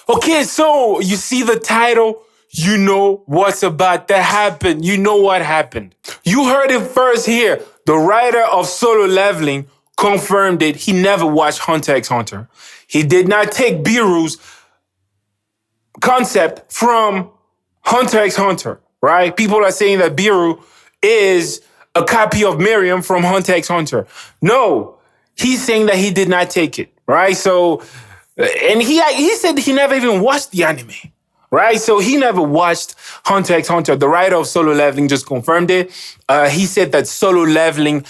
Okay, so you see the title, you know what's about to happen. You know what happened. You heard it first here. The writer of Solo Leveling confirmed it. He never watched Hunter x Hunter. He did not take Biru's concept from Hunter x Hunter, right? People are saying that Biru is a copy of Miriam from Hunter x Hunter. No, he's saying that he did not take it, right? So, and he said he never even watched the anime, right? So he never watched Hunter x Hunter. The writer of Solo Leveling just confirmed it. He said that Solo Leveling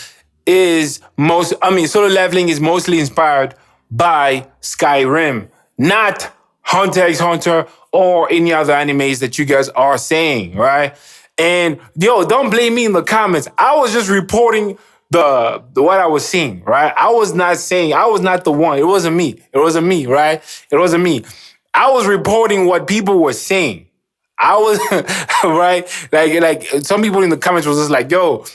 is mostly inspired by Skyrim, not Hunter x Hunter or any other animes that you guys are saying, right? And yo, don't blame me in the comments. I was just reporting the what I was seeing, right? I was not the one. It wasn't me. It wasn't me, right? It wasn't me. I was reporting what people were saying. I was right, like some people in the comments was just like, yo,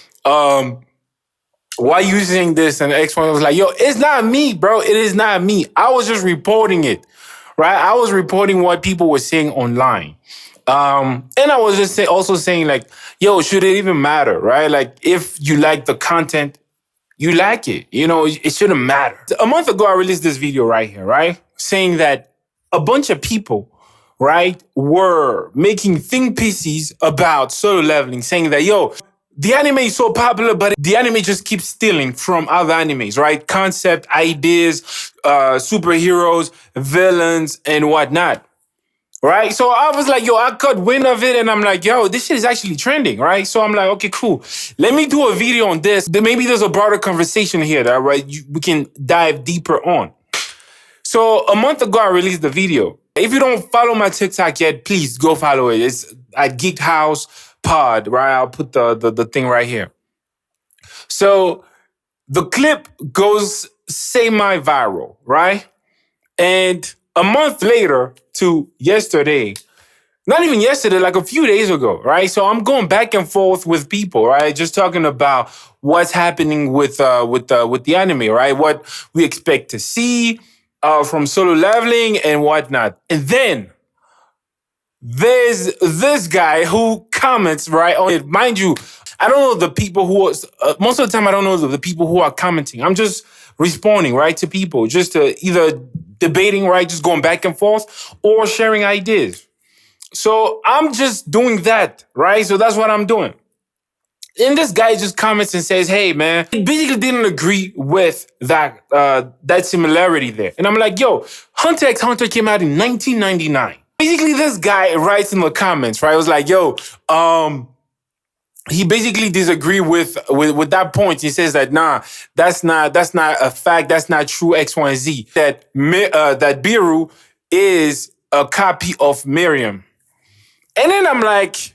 why you saying this? And the X1 was like, yo, it's not me, bro. It is not me. I was just reporting it, right? I was reporting what people were saying online. And I was just also saying like, yo, should it even matter, right? Like if you like the content, you like it, you know, it shouldn't matter. A month ago, I released this video right here, right? Saying that a bunch of people, right, were making think pieces about Solo Leveling, saying that, yo, the anime is so popular, but the anime just keeps stealing from other animes, right? Concept, ideas, superheroes, villains, and whatnot, right? So I was like, yo, I caught wind of it, and I'm like, yo, this shit is actually trending, right? So I'm like, okay, cool. Let me do a video on this. Then maybe there's a broader conversation here that, right, we can dive deeper on. So a month ago, I released the video. If you don't follow my TikTok yet, please go follow it. It's at Geek House Pod, right? I'll put the thing right here. So the clip goes semi-viral, right? And a month later to yesterday, not even yesterday, like a few days ago, right? So I'm going back and forth with people, right? Just talking about what's happening with the anime, right? What we expect to see from Solo Leveling and whatnot. And then there's this guy who comments, right, on it. Mind you, I don't know the people who are, most of the time I don't know the people who are commenting. I'm just responding, right, to people, just to either debating, right, just going back and forth, or sharing ideas. So I'm just doing that, right? So that's what I'm doing. And this guy just comments and says, hey, man, he basically didn't agree with that similarity there. And I'm like, yo, Hunter x Hunter came out in 1999. Basically, this guy writes in the comments, right? I was like, yo, he basically disagreed with that point. He says that, nah, that's not a fact. That's not true, X, Y, and Z. That Biru is a copy of Miriam. And then I'm like,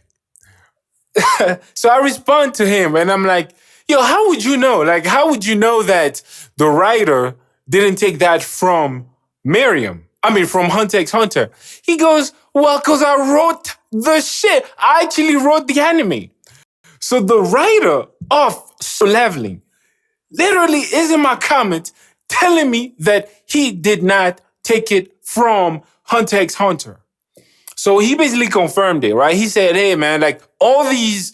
so I respond to him and I'm like, yo, how would you know? Like, how would you know that the writer didn't take that from Miriam? I mean, from Hunter x Hunter. He goes, well, because I wrote the shit. I actually wrote the anime. So the writer of Solo Leveling literally is in my comments telling me that he did not take it from Hunter x Hunter. So he basically confirmed it, right? He said, hey, man, like all these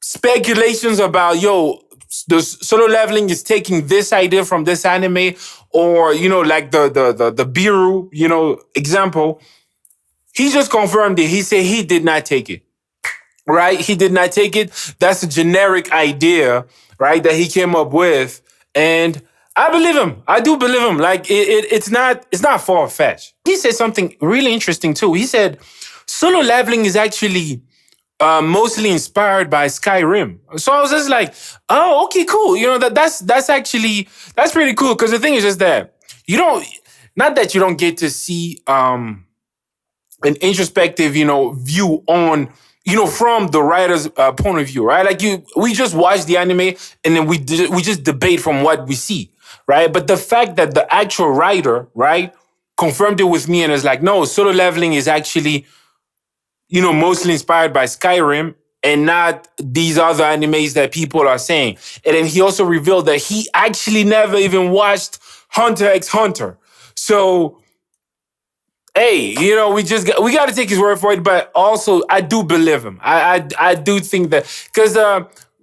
speculations about, yo, the Solo Leveling is taking this idea from this anime, or, you know, like the Biru, you know, example. He just confirmed it. He said he did not take it, right? He did not take it. That's a generic idea, right, that he came up with. And I believe him. I do believe him. Like it's not far-fetched. He said something really interesting too. He said Solo Leveling is actually mostly inspired by Skyrim. So I was just like, oh, okay, cool. You know, that's pretty cool. Because the thing is just that not that you don't get to see an introspective, you know, view on, you know, from the writer's point of view, right? Like we just watch the anime and then we just debate from what we see, right? But the fact that the actual writer, right, confirmed it with me and is like, no, Solo Leveling is actually, you know, mostly inspired by Skyrim and not these other animes that people are saying. And then he also revealed that he actually never even watched Hunter x Hunter. So hey, we got to take his word for it. But also, I do believe him. I do think that because,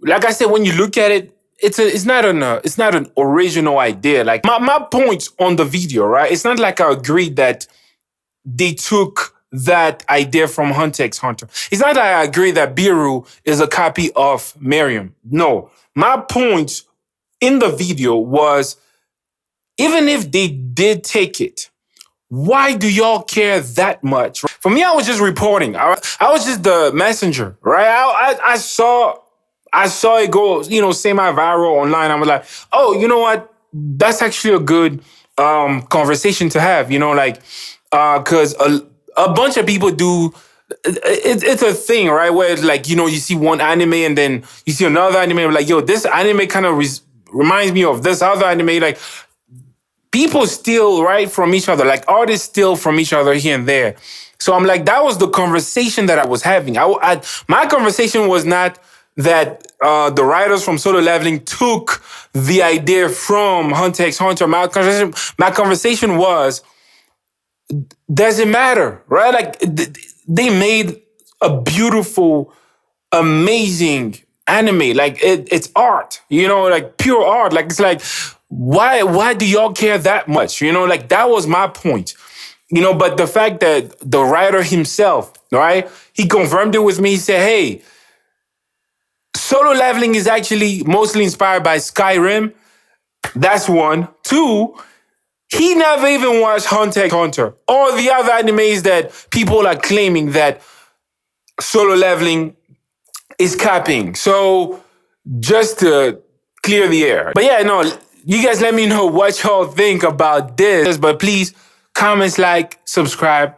like I said, when you look at it, it's not an original idea. Like my points on the video, right? It's not like I agree that they took that idea from Hunter x Hunter. It's not that I agree that Biru is a copy of Miriam. No, my point in the video was even if they did take it, why do y'all care that much? For me, I was just reporting. I was just the messenger, right? I saw it go, semi-viral online. I was like, oh, you know what? That's actually a good conversation to have. Because a bunch of people do. It's a thing, right? Where it's like, you see one anime and then you see another anime. Like, yo, this anime kind of reminds me of this other anime. Like, people steal right from each other, like artists steal from each other here and there. So I'm like, that was the conversation that I was having. My conversation was not that the writers from Solo Leveling took the idea from Hunter x Hunter. My conversation was, does it matter, right? Like they made a beautiful, amazing anime. Like it's art, like pure art. Like it's like, why do y'all care that much? Like that was my point. But the fact that the writer himself, right, he confirmed it with me. He said, hey, Solo Leveling is actually mostly inspired by Skyrim. That's one. Two, he never even watched Hunter x Hunter or the other animes that people are claiming that Solo Leveling is copying. So just to clear the air. But yeah, no, you guys let me know what y'all think about this. But please, comments, like, subscribe.